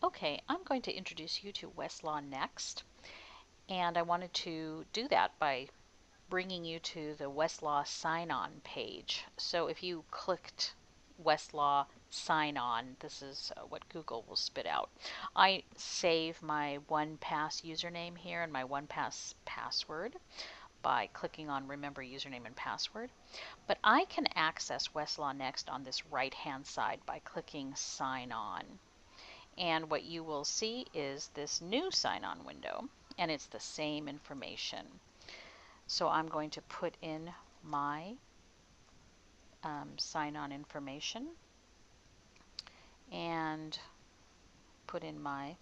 Okay, I'm going to introduce you to WestlawNext, and I wanted to do that by bringing you to the Westlaw sign-on page. So if you clicked Westlaw sign-on, this is what Google will spit out. I save my OnePass username here and my OnePass password by clicking on Remember Username and Password. But I can access WestlawNext on this right-hand side by clicking Sign On. And what you will see is this new sign-on window, and it's the same information. So I'm going to put in my sign-on information and put in my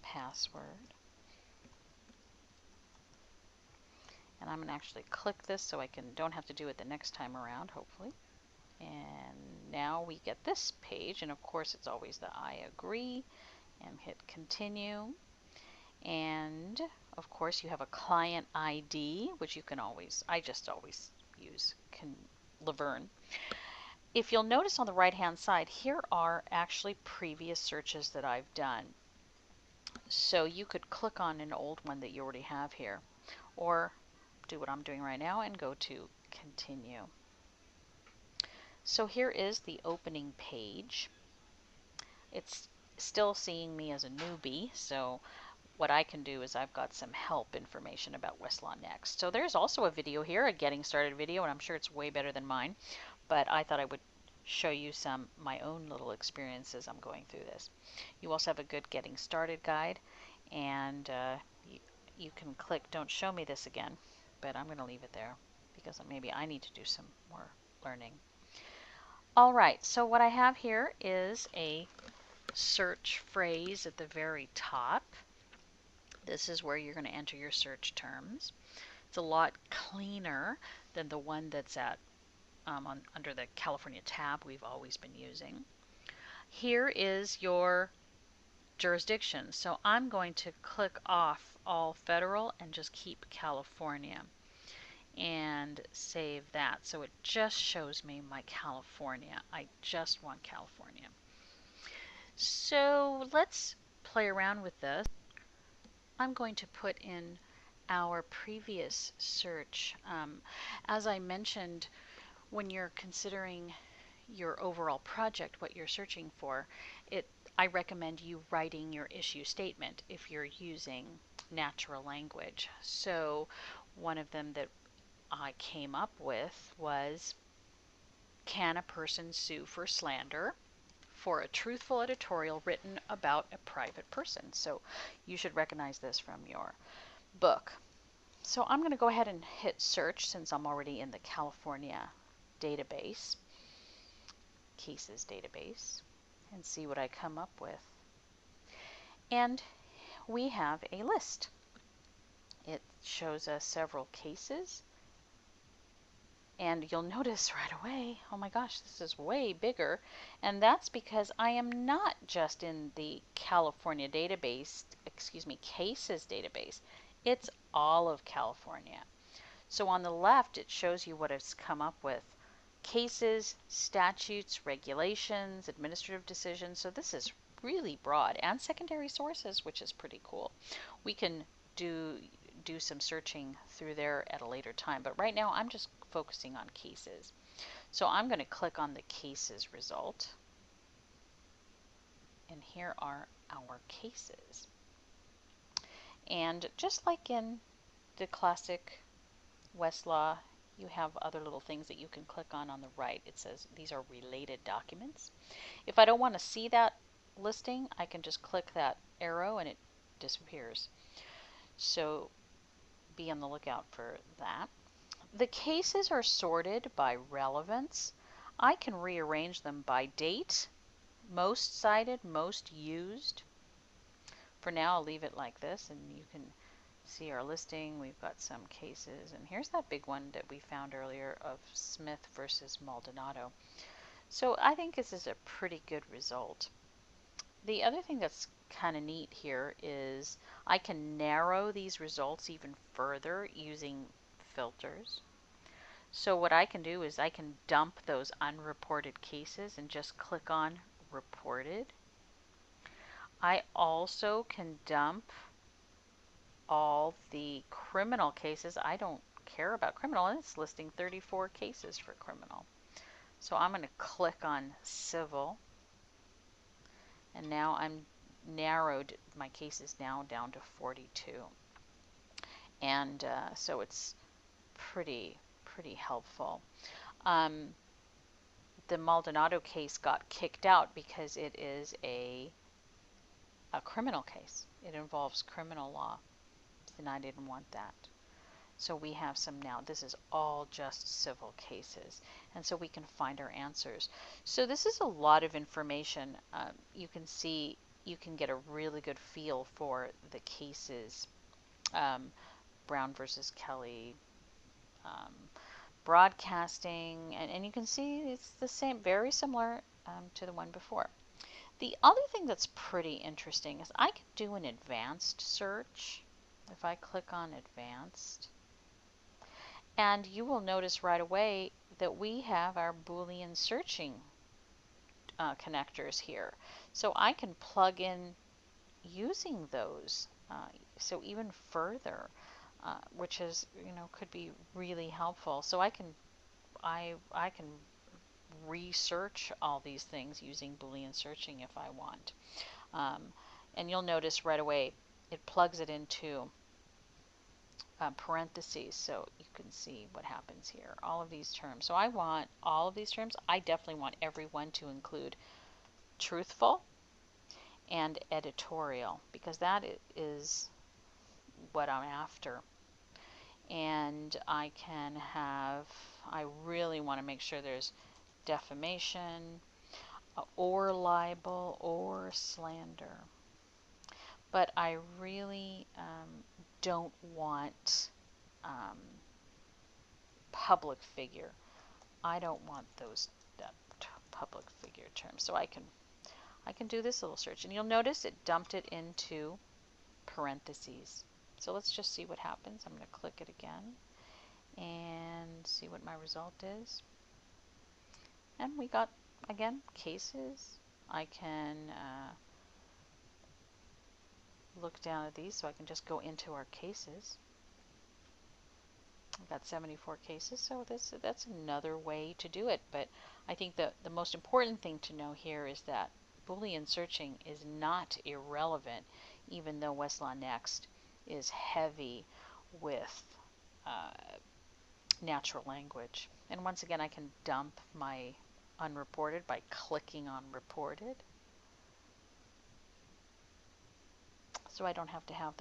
password. And I'm going to actually click this so I don't have to do it the next time around, hopefully. And now we get this page, and of course it's always the I agree, and hit continue. And of course you have a client ID, which you can always, I just always use Laverne. If you'll notice on the right hand side, here are actually previous searches that I've done. So you could click on an old one that you already have here, or do what I'm doing right now and go to continue. So here is the opening page. It's still seeing me as a newbie, so what I can do is I've got some help information about WestlawNext. So there's also a video here, a getting started video, and I'm sure it's way better than mine, but I thought I would show you my own little experiences I'm going through this. You also have a good getting started guide, and you can click don't show me this again, but I'm going to leave it there because maybe I need to do some more learning. Alright, so what I have here is a search phrase at the very top. This is where you're going to enter your search terms. It's a lot cleaner than the one that's at under the California tab we've always been using. Here is your jurisdiction. So I'm going to click off all federal and just keep California and save that. So it just shows me my California. I just want California. So let's play around with this. I'm going to put in our previous search. As I mentioned, when you're considering your overall project, what you're searching for, I recommend you writing your issue statement if you're using natural language. So one of them that I came up with was, can a person sue for slander for a truthful editorial written about a private person? So you should recognize this from your book. So I'm going to go ahead and hit search since I'm already in the California database, cases database, and see what I come up with. And we have a list. It shows us several cases, and you'll notice right away, oh my gosh, this is way bigger, and that's because I am not just in the California database, cases database. It's all of California. So on the left, it shows you what it's come up with. Cases, statutes, regulations, administrative decisions. So this is really broad, and secondary sources, which is pretty cool. We can do some searching through there at a later time, but right now I'm just focusing on cases. So I'm going to click on the cases result, and here are our cases. And just like in the classic Westlaw, you have other little things that you can click on the right. It says these are related documents. If I don't want to see that listing, I can just click that arrow and it disappears. So be on the lookout for that. The cases are sorted by relevance. I can rearrange them by date, most cited, most used. For now, I'll leave it like this, and you can see our listing. We've got some cases, and here's that big one that we found earlier of Smith versus Maldonado. So I think this is a pretty good result. The other thing that's kind of neat here is I can narrow these results even further using filters. So what I can do is I can dump those unreported cases and just click on reported. I also can dump all the criminal cases. I don't care about criminal, and it's listing 34 cases for criminal. So I'm going to click on civil, and now I'm narrowed my cases now down to 42. And so it's pretty helpful. Um, the Maldonado case got kicked out because it is a criminal case. It involves criminal law, and I didn't want that. So we have some now. This is all just civil cases, and so we can find our answers. So this is a lot of information. You can see, you can get a really good feel for the cases. Brown versus Kelly, um, broadcasting, and you can see it's the same, very similar to the one before. The other thing that's pretty interesting is I can do an advanced search. If I click on advanced, and you will notice right away that we have our Boolean searching connectors here. So I can plug in using those, so even further, which is, could be really helpful. So I can research all these things using Boolean searching if I want. And you'll notice right away it plugs it into parentheses, so you can see what happens here. All of these terms. So I want all of these terms. I definitely want everyone to include truthful and editorial, because that is what I'm after. And I really want to make sure there's defamation, or libel, or slander. But I really don't want public figure. I don't want that public figure term. So I can do this little search, and you'll notice it dumped it into parentheses. So let's just see what happens. I'm going to click it again and see what my result is. And we got, again, cases. I can look down at these, so I can just go into our cases. I've got 74 cases, so that's another way to do it. But I think the most important thing to know here is that Boolean searching is not irrelevant, even though WestlawNext is heavy with natural language. And once again, I can dump my unreported by clicking on reported. So I don't have to have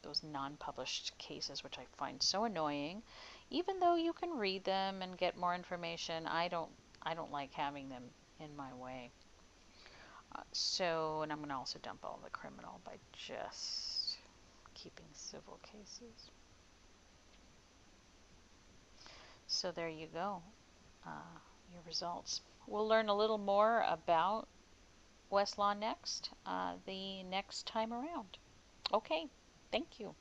those non-published cases, which I find so annoying. Even though you can read them and get more information, I don't like having them in my way. And I'm going to also dump all the criminal by just keeping civil cases. So there you go, your results. We'll learn a little more about WestlawNext the next time around. Okay, thank you.